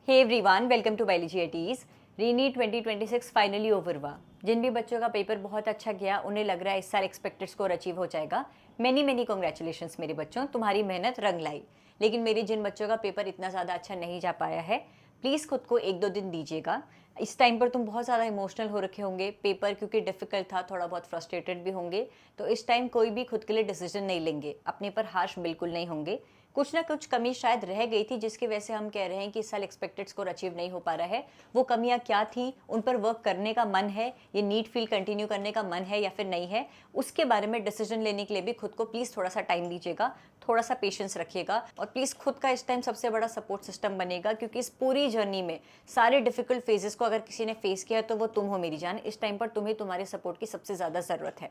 Hey everyone, welcome to biology eighties. Re NEET 2026 finally over हुआ। जिन भी बच्चों का पेपर बहुत अच्छा गया उन्हें लग रहा है इस साल एक्सपेक्टेड स्कोर अचीव हो जाएगा। मेनी कॉन्ग्रेचुलेशंस मेरे बच्चों, तुम्हारी मेहनत रंग लाई। लेकिन मेरे जिन बच्चों का पेपर इतना ज़्यादा अच्छा नहीं जा पाया है, प्लीज़ खुद को 1-2 दिन दीजिएगा। इस टाइम पर तुम बहुत ज़्यादा इमोशनल हो रखे होंगे, पेपर क्योंकि डिफ़िकल्ट था, थोड़ा बहुत फ्रस्ट्रेटेड भी होंगे। तो इस टाइम कोई भी खुद के लिए डिसीजन नहीं लेंगे, अपने पर हार्श बिल्कुल नहीं होंगे। कुछ ना कुछ कमी शायद रह गई थी जिसकी वजह से हम कह रहे हैं कि इस साल एक्सपेक्टेड स्कोर अचीव नहीं हो पा रहा है। वो कमियां क्या थी, उन पर वर्क करने का मन है, ये नीट फील्ड कंटिन्यू करने का मन है या फिर नहीं है, उसके बारे में डिसीजन लेने के लिए भी खुद को प्लीज़ थोड़ा सा टाइम दीजिएगा, थोड़ा सा पेशेंस रखिएगा। और प्लीज़ खुद का इस टाइम सबसे बड़ा सपोर्ट सिस्टम बनेगा, क्योंकि इस पूरी जर्नी में सारे डिफिकल्ट फेजेस को अगर किसी ने फेस किया है तो वो तुम हो मेरी जान। इस टाइम पर तुम्हें तुम्हारे सपोर्ट की सबसे ज़्यादा ज़रूरत है।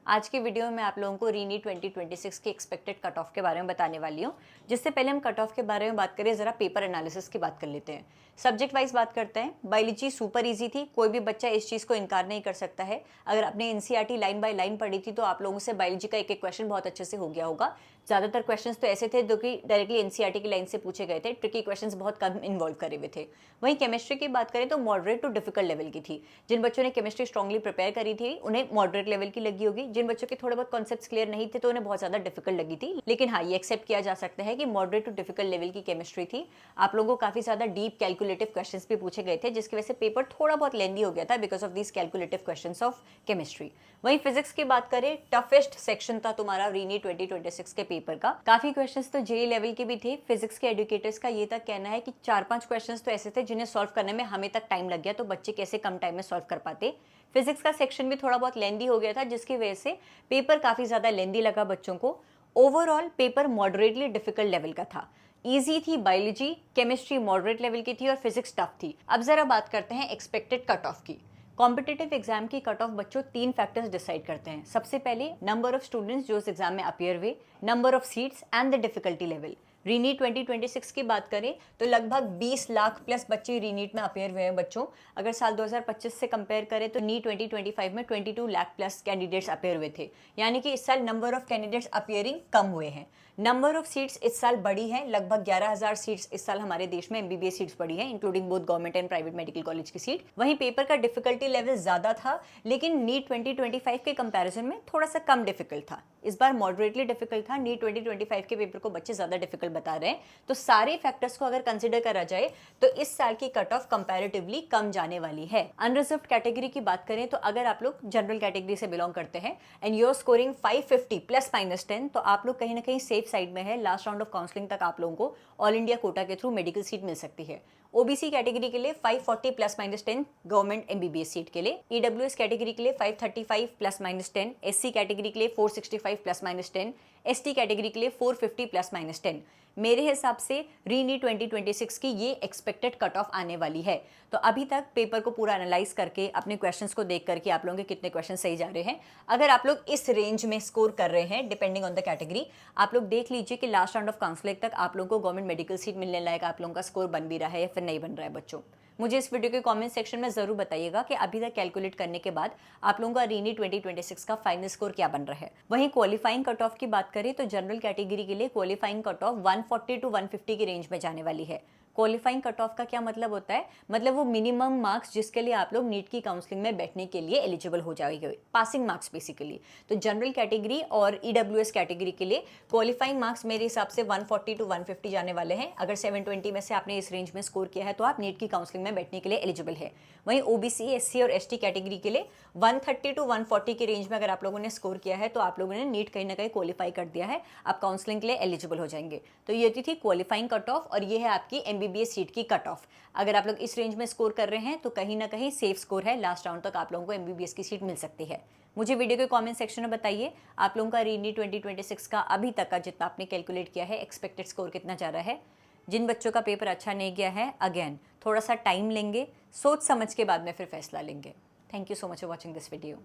आज की वीडियो में मैं आप लोगों को रीनीट 2026 के एक्सपेक्टेड कट ऑफ के बारे में बताने वाली हूँ। जिससे पहले हम कट ऑफ के बारे में बात करें, ज़रा पेपर एनालिसिस की बात कर लेते हैं। सब्जेक्ट वाइज बात करते हैं। बायोलॉजी सुपर इजी थी, कोई भी बच्चा इस चीज़ को इनकार नहीं कर सकता है। अगर आपने एनसीईआरटी लाइन बाय लाइन पढ़ी थी तो आप लोगों से बायोलॉजी का एक एक क्वेश्चन बहुत अच्छे से हो गया होगा। ज़्यादातर क्वेश्चंस तो ऐसे थे जो कि डायरेक्टली एनसीईआरटी की लाइन से पूछे गए थे, ट्रिकी क्वेश्चंस बहुत कम इन्वॉल्व करे हुए थे। वहीं केमिस्ट्री की बात करें तो मॉडरेट टू डिफिकल्ट लेवल की थी। जिन बच्चों ने केमिस्ट्री स्ट्रांगली प्रिपेयर करी थी उन्हें मॉडरेट लेवल की लगी होगी। जिन बच्चों के थोड़े बहुत कॉन्सेप्ट्स क्लियर नहीं थे तो उन्हें बहुत ज़्यादा डिफिकल्ट लगी थी। लेकिन हाँ, ये एक्सेप्ट किया जा सकता है कि मॉडरेट टू डिफिकल्ट लेवल की केमिस्ट्री थी। आप लोगों को काफ़ी ज़्यादा डीप कैलकुलेटिव क्वेश्चंस भी पूछे गए थे, जिसकी वजह से पेपर थोड़ा बहुत लेंदी हो गया था because of these calculative questions of chemistry. वहीं फिजिक्स की बात करें, टफेस्ट सेक्शन था तुम्हारा रीनीट 2026 के पेपर का। काफ़ी क्वेश्चंस तो जेई लेवल के भी थे। फिजिक्स के एजुकेटर्स का ये तक कहना है कि 4-5 क्वेश्चंस तो ऐसे थे जिन्हें सॉल्व करने में हमें तक टाइम लग गया, तो बच्चे कैसे कम टाइम में सॉल्व कर पाते। फिजिक्स का सेक्शन भी थोड़ा बहुत लेंदी हो गया था, जिसकी वजह से पेपर काफ़ी ज़्यादा लेंदी लगा बच्चों को। Overall paper moderately difficult level का था। ईजी थी बायोलॉजी, केमिस्ट्री मॉडरेट लेवल की थी और फिजिक्स टफ थी। अब जरा बात करते हैं एक्सपेक्टेड कट ऑफ की। कॉम्पिटिटिव एग्जाम की कट ऑफ बच्चों 3 फैक्टर्स डिसाइड करते हैं। सबसे पहले नंबर ऑफ स्टूडेंट्स जो इस एग्जाम में अपीयर हुए, number of seats and the difficulty level. रीनीट 2026 की बात करें तो लगभग 20 लाख प्लस बच्चे रीनीट में अपीयर हुए हैं बच्चों। अगर साल 2025 से कंपेयर करें तो नीट 2025 में 22 लाख प्लस कैंडिडेट्स अपीयर हुए थे। यानी कि इस साल नंबर ऑफ कैंडिडेट्स अपीयरिंग कम हुए हैं। नंबर ऑफ सीट्स इस साल बढ़ी है, लगभग 11,000 सीट्स इस साल हमारे देश में एमबीबीएस सीट्स बढ़ी है, including both government and private medical college की सीट। वहीं पेपर का डिफिकल्टी लेवल ज्यादा था, लेकिन नीट 2025 के कंपैरिजन में थोड़ा सा कम डिफिकल्ट था। इस बार मॉडरेटली डिफिकल्ट था। नीट 2025 के पेपर को बच्चे ज्यादा डिफिकल्ट बता रहे हैं। तो सारे फैक्टर्स को अगर कंसिडर करा जाए तो इस साल की कट ऑफ कंपैरेटिवली कम जाने वाली है। अनरिजर्व्ड कैटेगरी की बात करें तो अगर आप लोग जनरल कैटेगरी से बिलोंग करते हैं एंड यूर स्कोरिंग 550 +-10, तो आप लोग कहीं ना कहीं सेफ साइड में है। लास्ट राउंड ऑफ काउंसलिंग तक आप लोगों को ऑल इंडिया कोटा के थ्रू मेडिकल सीट मिल सकती है। ओबीसी कैटेगरी के लिए 540 +-10 गवर्नमेंट एमबीबीएस सीट के लिए, ईडब्ल्यूएस कैटेगरी के लिए 535 +-10, एससी कैटेगरी के लिए 465 +-10, एसटी कैटेगरी के लिए 450 +-10। मेरे हिसाब से रीनीट 2026 की ये एक्सपेक्टेड कट ऑफ आने वाली है। तो अभी तक पेपर को पूरा एनालाइज करके अपने क्वेश्चंस को देख करके आप लोगों के कितने क्वेश्चन सही जा रहे हैं। अगर आप लोग इस रेंज में स्कोर कर रहे हैं डिपेंडिंग ऑन द कैटेगरी, आप लोग देख लीजिए कि लास्ट राउंड ऑफ काउंसलिंग तक आप लोगों को गवर्नमेंट मेडिकल सीट मिलने लायक आप लोगों का स्कोर बन भी रहा है या फिर नहीं बन रहा है बच्चों। मुझे इस वीडियो के कमेंट सेक्शन में जरूर बताइएगा कि अभी तक कैलकुलेट करने के बाद आप लोगों का रीनीट 2026 का फाइनल स्कोर क्या बन रहा है। वहीं क्वालिफाइंग कट ऑफ की बात करें तो जनरल कैटेगरी के लिए क्वालिफाइंग कट ऑफ 140 टू 150 की रेंज में जाने वाली है। क्वालिफाइंग कट ऑफ का क्या मतलब होता है? मतलब वो मिनिमम मार्क्स जिसके लिए आप लोग नीट की काउंसलिंग में बैठने के लिए एलिजिबल हो जाएंगे, पासिंग मार्क्स बेसिकली। तो जनरल कैटेगरी और ईडब्ल्यूएस कैटेगरी के लिए क्वालिफाइंग मार्क्स मेरे हिसाब से 140 टू 150 जाने वाले हैं। अगर 720 में से आपने इस रेंज में स्कोर किया है तो आप नीट की काउंसलिंग में बैठने के लिए एलिजिबल है। वहीं ओबीसी, एससी और एसटी कैटेगरी के लिए 130 टू 140 की रेंज में अगर आप लोगों ने स्कोर किया है तो आप लोगों ने नीट कहीं ना कहीं क्वालिफाई कर दिया है, आप काउंसलिंग के लिए एलिजिबल हो जाएंगे। तो ये थी क्वालिफाइंग कट ऑफ और ये है आपकी एमबीबीएस सीट की कट ऑफ। अगर आप लोग इस रेंज में स्कोर कर रहे हैं तो कहीं ना कहीं सेफ स्कोर है, लास्ट राउंड तक आप लोगों को एमबीबीएस की सीट मिल सकती है। मुझे वीडियो के कमेंट सेक्शन में बताइए आप लोगों का रीनीट 2026 का अभी तक का जितना आपने कैलकुलेट किया है एक्सपेक्टेड स्कोर कितना जा रहा है। जिन बच्चों का पेपर अच्छा नहीं गया है, अगेन थोड़ा सा टाइम लेंगे, सोच समझ के बाद में फिर फैसला लेंगे। Thank you so much for watching this video.